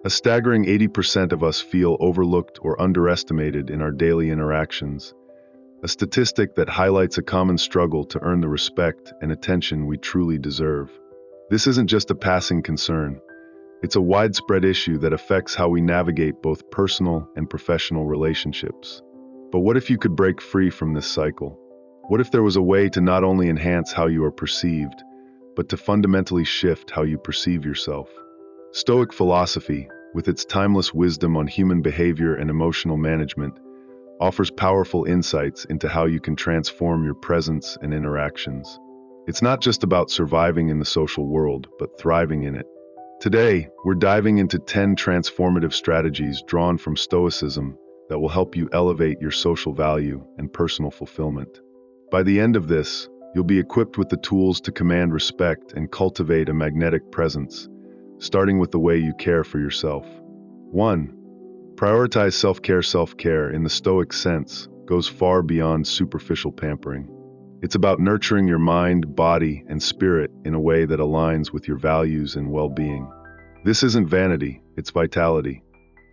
A staggering 80% of us feel overlooked or underestimated in our daily interactions, a statistic that highlights a common struggle to earn the respect and attention we truly deserve. This isn't just a passing concern. It's a widespread issue that affects how we navigate both personal and professional relationships. But what if you could break free from this cycle? What if there was a way to not only enhance how you are perceived, but to fundamentally shift how you perceive yourself? Stoic philosophy, with its timeless wisdom on human behavior and emotional management, offers powerful insights into how you can transform your presence and interactions. It's not just about surviving in the social world, but thriving in it. Today, we're diving into 10 transformative strategies drawn from Stoicism that will help you elevate your social value and personal fulfillment. By the end of this, you'll be equipped with the tools to command respect and cultivate a magnetic presence, starting with the way you care for yourself. 1. Prioritize self-care. Self-care, in the Stoic sense, goes far beyond superficial pampering. It's about nurturing your mind, body, and spirit in a way that aligns with your values and well-being. This isn't vanity, it's vitality.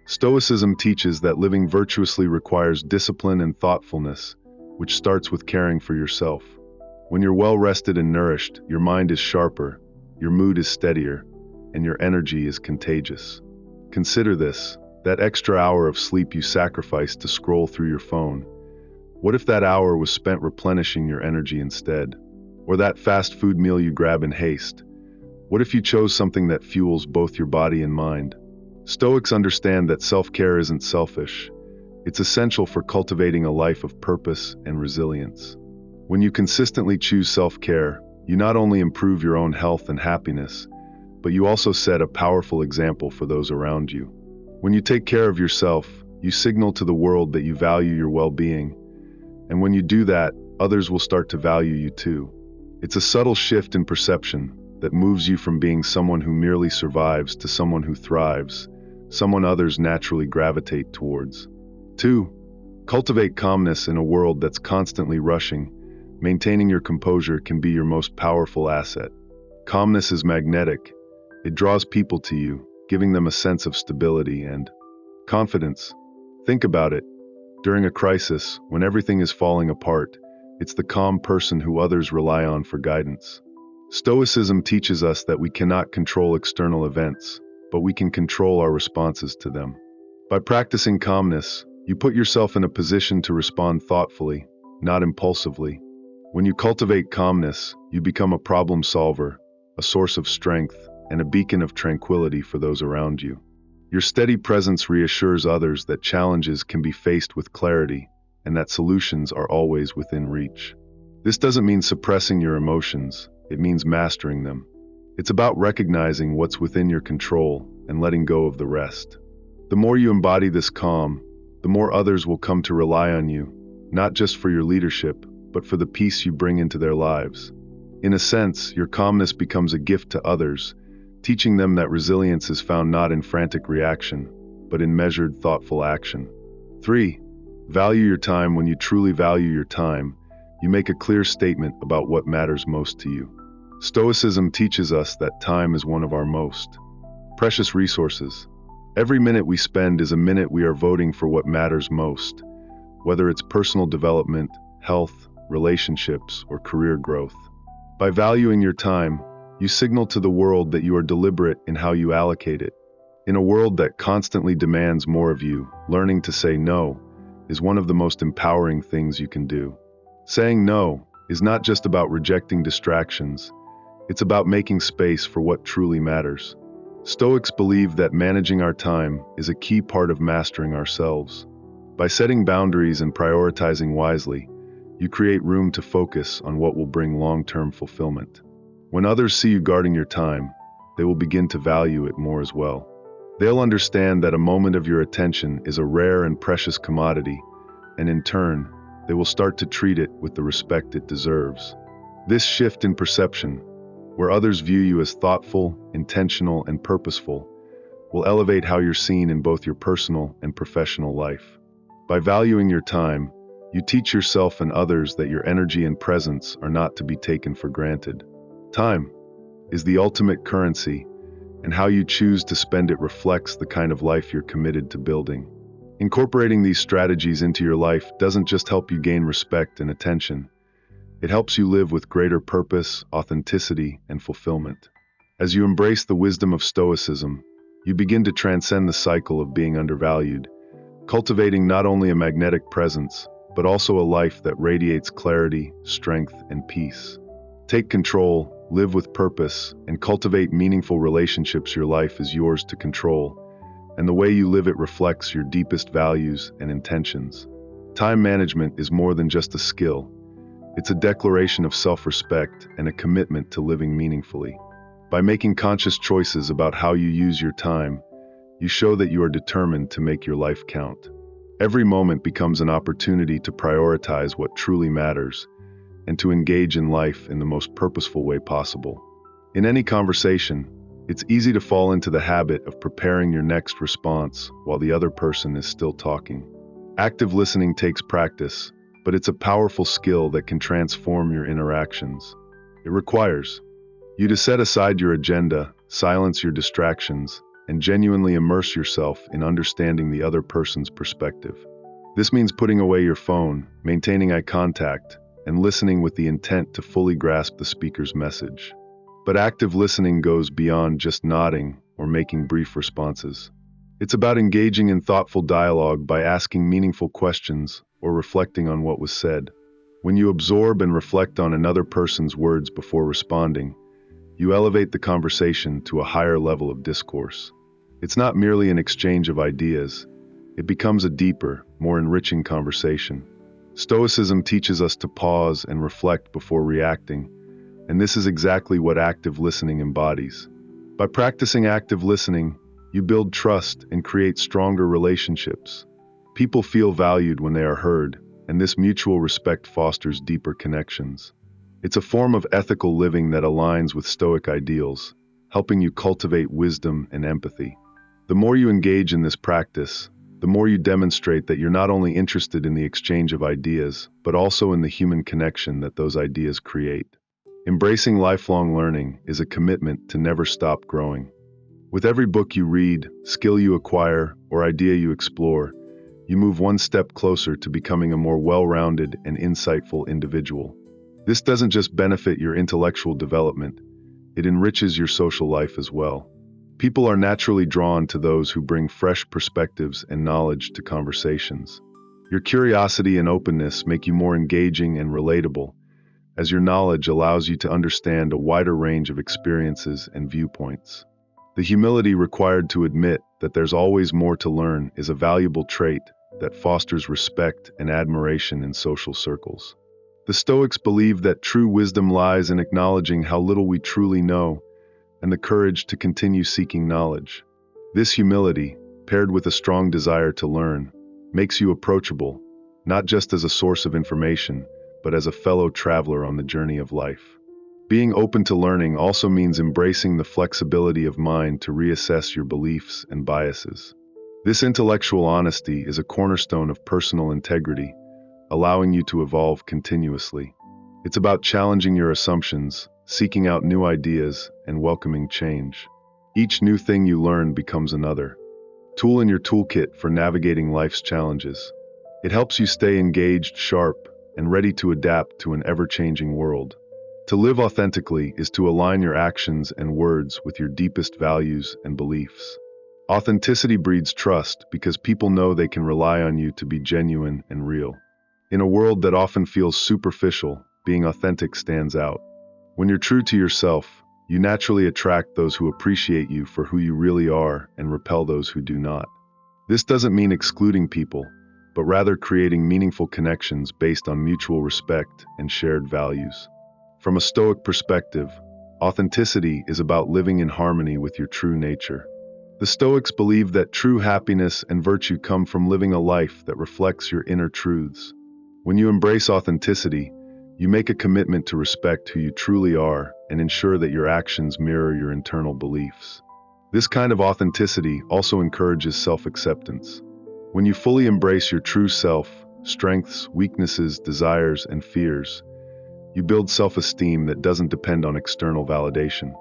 Stoicism teaches that living virtuously requires discipline and thoughtfulness, which starts with caring for yourself. When you're well-rested and nourished, your mind is sharper, your mood is steadier, and your energy is contagious. Consider this, that extra hour of sleep you sacrifice to scroll through your phone. What if that hour was spent replenishing your energy instead? Or that fast food meal you grab in haste? What if you chose something that fuels both your body and mind? Stoics understand that self-care isn't selfish. It's essential for cultivating a life of purpose and resilience. When you consistently choose self-care, you not only improve your own health and happiness, but you also set a powerful example for those around you. When you take care of yourself, you signal to the world that you value your well-being. And when you do that, others will start to value you too. It's a subtle shift in perception that moves you from being someone who merely survives to someone who thrives, someone others naturally gravitate towards. 2. Cultivate calmness in a world that's constantly rushing. Maintaining your composure can be your most powerful asset. Calmness is magnetic. It draws people to you, giving them a sense of stability and confidence. Think about it. During a crisis, when everything is falling apart, it's the calm person who others rely on for guidance. Stoicism teaches us that we cannot control external events, but we can control our responses to them. By practicing calmness, you put yourself in a position to respond thoughtfully, not impulsively. When you cultivate calmness, you become a problem solver, a source of strength, and a beacon of tranquility for those around you. Your steady presence reassures others that challenges can be faced with clarity and that solutions are always within reach. This doesn't mean suppressing your emotions, it means mastering them. It's about recognizing what's within your control and letting go of the rest. The more you embody this calm, the more others will come to rely on you, not just for your leadership, but for the peace you bring into their lives. In a sense, your calmness becomes a gift to others, teaching them that resilience is found not in frantic reaction, but in measured, thoughtful action. 3. Value your time. When you truly value your time, you make a clear statement about what matters most to you. Stoicism teaches us that time is one of our most precious resources. Every minute we spend is a minute we are voting for what matters most, whether it's personal development, health, relationships, or career growth. By valuing your time, you signal to the world that you are deliberate in how you allocate it. In a world that constantly demands more of you, learning to say no is one of the most empowering things you can do. Saying no is not just about rejecting distractions, it's about making space for what truly matters. Stoics believe that managing our time is a key part of mastering ourselves. By setting boundaries and prioritizing wisely, you create room to focus on what will bring long-term fulfillment. When others see you guarding your time, they will begin to value it more as well. They'll understand that a moment of your attention is a rare and precious commodity, and in turn, they will start to treat it with the respect it deserves. This shift in perception, where others view you as thoughtful, intentional, and purposeful, will elevate how you're seen in both your personal and professional life. By valuing your time, you teach yourself and others that your energy and presence are not to be taken for granted. Time is the ultimate currency, and how you choose to spend it reflects the kind of life you're committed to building. Incorporating these strategies into your life doesn't just help you gain respect and attention, it helps you live with greater purpose, authenticity, and fulfillment. As you embrace the wisdom of Stoicism, you begin to transcend the cycle of being undervalued, cultivating not only a magnetic presence, but also a life that radiates clarity, strength, and peace. Take control, live with purpose, and cultivate meaningful relationships. Your life is yours to control, and the way you live it reflects your deepest values and intentions. Time management is more than just a skill. It's a declaration of self-respect and a commitment to living meaningfully. By making conscious choices about how you use your time, you show that you are determined to make your life count. Every moment becomes an opportunity to prioritize what truly matters and to engage in life in the most purposeful way possible. In any conversation, it's easy to fall into the habit of preparing your next response while the other person is still talking. Active listening takes practice, but it's a powerful skill that can transform your interactions. It requires you to set aside your agenda, silence your distractions, and genuinely immerse yourself in understanding the other person's perspective. This means putting away your phone, maintaining eye contact, and listening with the intent to fully grasp the speaker's message. But active listening goes beyond just nodding or making brief responses. It's about engaging in thoughtful dialogue by asking meaningful questions or reflecting on what was said. When you absorb and reflect on another person's words before responding, you elevate the conversation to a higher level of discourse. It's not merely an exchange of ideas, it becomes a deeper, more enriching conversation. Stoicism teaches us to pause and reflect before reacting, and this is exactly what active listening embodies. By practicing active listening, you build trust and create stronger relationships. People feel valued when they are heard, and this mutual respect fosters deeper connections. It's a form of ethical living that aligns with Stoic ideals, helping you cultivate wisdom and empathy. The more you engage in this practice, the more you demonstrate that you're not only interested in the exchange of ideas, but also in the human connection that those ideas create. Embracing lifelong learning is a commitment to never stop growing. With every book you read, skill you acquire, or idea you explore, you move one step closer to becoming a more well-rounded and insightful individual. This doesn't just benefit your intellectual development, it enriches your social life as well. People are naturally drawn to those who bring fresh perspectives and knowledge to conversations. Your curiosity and openness make you more engaging and relatable, as your knowledge allows you to understand a wider range of experiences and viewpoints. The humility required to admit that there's always more to learn is a valuable trait that fosters respect and admiration in social circles. The Stoics believe that true wisdom lies in acknowledging how little we truly know and the courage to continue seeking knowledge. This humility, paired with a strong desire to learn, makes you approachable, not just as a source of information, but as a fellow traveler on the journey of life. Being open to learning also means embracing the flexibility of mind to reassess your beliefs and biases. This intellectual honesty is a cornerstone of personal integrity, allowing you to evolve continuously. It's about challenging your assumptions, seeking out new ideas, and welcoming change. Each new thing you learn becomes another tool in your toolkit for navigating life's challenges. It helps you stay engaged, sharp, and ready to adapt to an ever-changing world. To live authentically is to align your actions and words with your deepest values and beliefs. Authenticity breeds trust because people know they can rely on you to be genuine and real. In a world that often feels superficial, being authentic stands out. When you're true to yourself, you naturally attract those who appreciate you for who you really are and repel those who do not. This doesn't mean excluding people, but rather creating meaningful connections based on mutual respect and shared values. From a Stoic perspective, authenticity is about living in harmony with your true nature. The Stoics believe that true happiness and virtue come from living a life that reflects your inner truths. When you embrace authenticity, you make a commitment to respect who you truly are and ensure that your actions mirror your internal beliefs. This kind of authenticity also encourages self-acceptance. When you fully embrace your true self, strengths, weaknesses, desires, and fears, you build self-esteem that doesn't depend on external validation.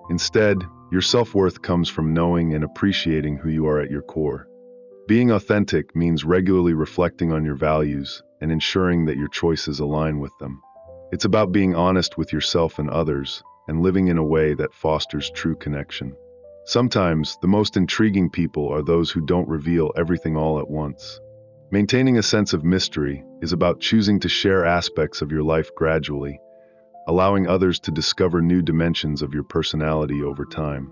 Instead, your self-worth comes from knowing and appreciating who you are at your core. Being authentic means regularly reflecting on your values and ensuring that your choices align with them. It's about being honest with yourself and others and living in a way that fosters true connection. Sometimes, the most intriguing people are those who don't reveal everything all at once. Maintaining a sense of mystery is about choosing to share aspects of your life gradually, allowing others to discover new dimensions of your personality over time.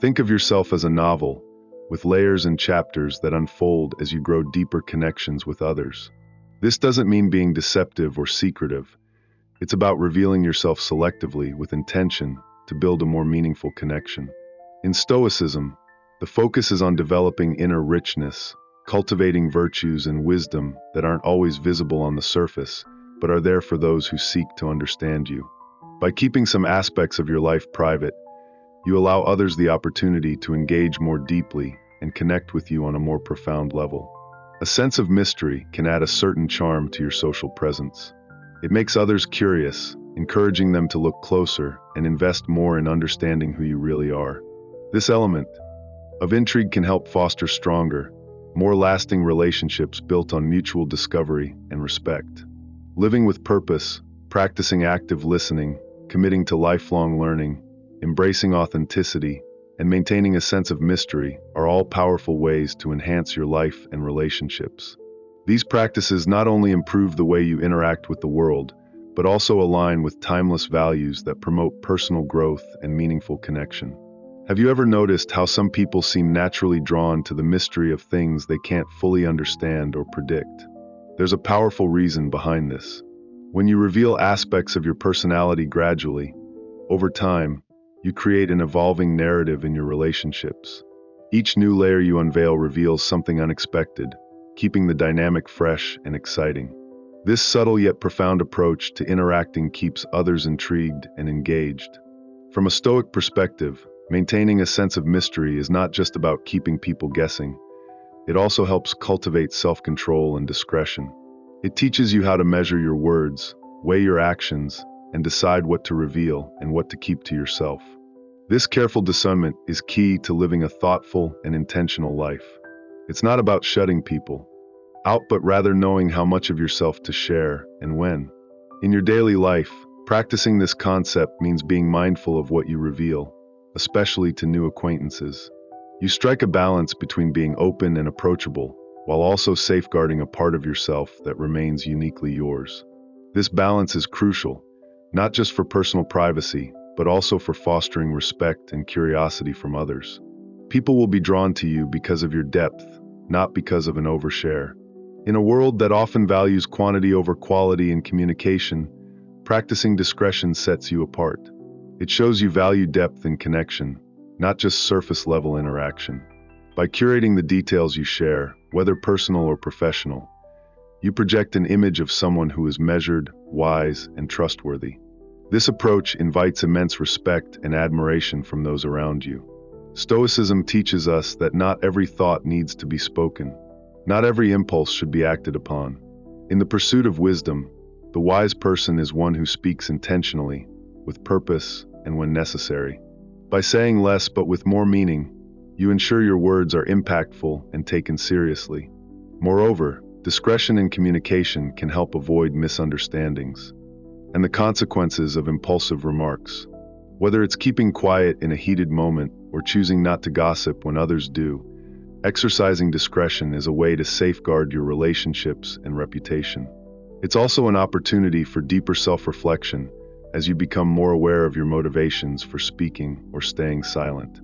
Think of yourself as a novel, with layers and chapters that unfold as you grow deeper connections with others. This doesn't mean being deceptive or secretive. It's about revealing yourself selectively with intention to build a more meaningful connection. In Stoicism, the focus is on developing inner richness, cultivating virtues and wisdom that aren't always visible on the surface, but are there for those who seek to understand you. By keeping some aspects of your life private, you allow others the opportunity to engage more deeply and connect with you on a more profound level. A sense of mystery can add a certain charm to your social presence. It makes others curious, encouraging them to look closer and invest more in understanding who you really are. This element of intrigue can help foster stronger, more lasting relationships built on mutual discovery and respect. Living with purpose, practicing active listening, committing to lifelong learning, embracing authenticity, and maintaining a sense of mystery are all powerful ways to enhance your life and relationships. These practices not only improve the way you interact with the world, but also align with timeless values that promote personal growth and meaningful connection. Have you ever noticed how some people seem naturally drawn to the mystery of things they can't fully understand or predict? There's a powerful reason behind this. When you reveal aspects of your personality gradually, over time, you create an evolving narrative in your relationships. Each new layer you unveil reveals something unexpected, keeping the dynamic fresh and exciting. This subtle yet profound approach to interacting keeps others intrigued and engaged. From a Stoic perspective, maintaining a sense of mystery is not just about keeping people guessing. It also helps cultivate self-control and discretion. It teaches you how to measure your words, weigh your actions, and decide what to reveal and what to keep to yourself. This careful discernment is key to living a thoughtful and intentional life. It's not about shutting people out, but rather knowing how much of yourself to share and when. In your daily life, practicing this concept means being mindful of what you reveal, especially to new acquaintances. You strike a balance between being open and approachable, while also safeguarding a part of yourself that remains uniquely yours. This balance is crucial, not just for personal privacy, but also for fostering respect and curiosity from others. People will be drawn to you because of your depth, not because of an overshare. In a world that often values quantity over quality in communication, practicing discretion sets you apart. It shows you value depth and connection, not just surface-level interaction. By curating the details you share, whether personal or professional, you project an image of someone who is measured, wise, and trustworthy. This approach invites immense respect and admiration from those around you. Stoicism teaches us that not every thought needs to be spoken. Not every impulse should be acted upon. In the pursuit of wisdom, the wise person is one who speaks intentionally, with purpose, and when necessary. By saying less but with more meaning, you ensure your words are impactful and taken seriously. Moreover, discretion in communication can help avoid misunderstandings and the consequences of impulsive remarks. Whether it's keeping quiet in a heated moment or choosing not to gossip when others do, exercising discretion is a way to safeguard your relationships and reputation. It's also an opportunity for deeper self-reflection as you become more aware of your motivations for speaking or staying silent.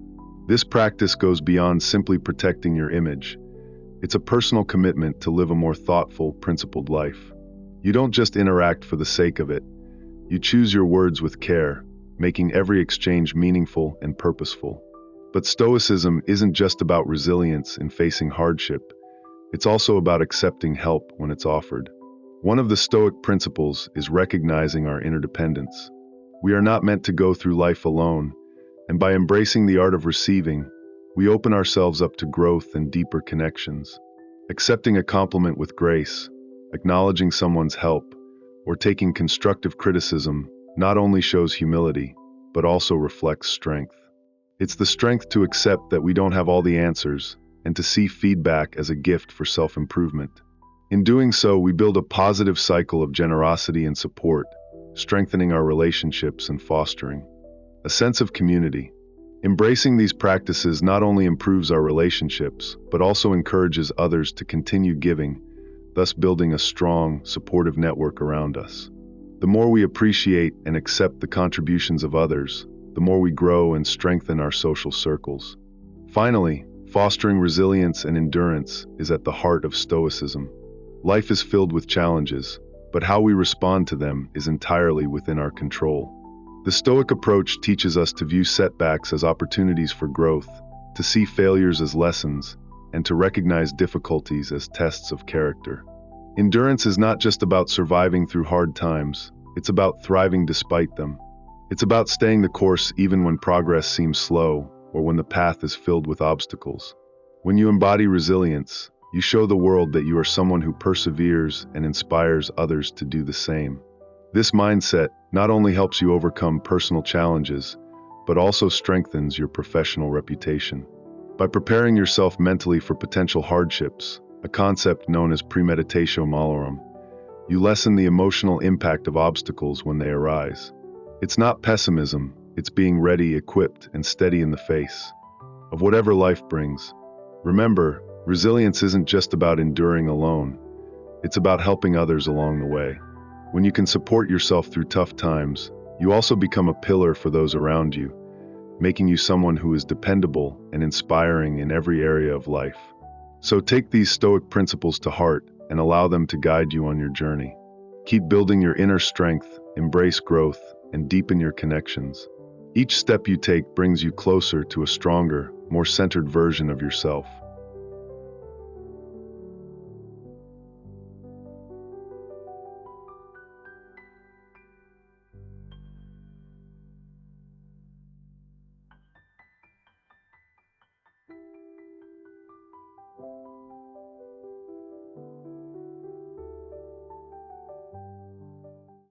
This practice goes beyond simply protecting your image. It's a personal commitment to live a more thoughtful, principled life. You don't just interact for the sake of it. You choose your words with care, making every exchange meaningful and purposeful. But Stoicism isn't just about resilience in facing hardship. It's also about accepting help when it's offered. One of the Stoic principles is recognizing our interdependence. We are not meant to go through life alone, and by embracing the art of receiving, we open ourselves up to growth and deeper connections. Accepting a compliment with grace, acknowledging someone's help, or taking constructive criticism not only shows humility, but also reflects strength. It's the strength to accept that we don't have all the answers and to see feedback as a gift for self-improvement. In doing so, we build a positive cycle of generosity and support, strengthening our relationships and fostering a sense of community. Embracing these practices not only improves our relationships, but also encourages others to continue giving, thus building a strong, supportive network around us. The more we appreciate and accept the contributions of others, the more we grow and strengthen our social circles. Finally, fostering resilience and endurance is at the heart of Stoicism. Life is filled with challenges, but how we respond to them is entirely within our control. The Stoic approach teaches us to view setbacks as opportunities for growth, to see failures as lessons, and to recognize difficulties as tests of character. Endurance is not just about surviving through hard times, it's about thriving despite them. It's about staying the course even when progress seems slow or when the path is filled with obstacles. When you embody resilience, you show the world that you are someone who perseveres and inspires others to do the same. This mindset not only helps you overcome personal challenges, but also strengthens your professional reputation. By preparing yourself mentally for potential hardships, a concept known as premeditatio malorum, you lessen the emotional impact of obstacles when they arise. It's not pessimism, it's being ready, equipped, and steady in the face of whatever life brings. Remember, resilience isn't just about enduring alone, it's about helping others along the way. When you can support yourself through tough times, you also become a pillar for those around you, making you someone who is dependable and inspiring in every area of life. So take these Stoic principles to heart and allow them to guide you on your journey. Keep building your inner strength, embrace growth, and deepen your connections. Each step you take brings you closer to a stronger, more centered version of yourself.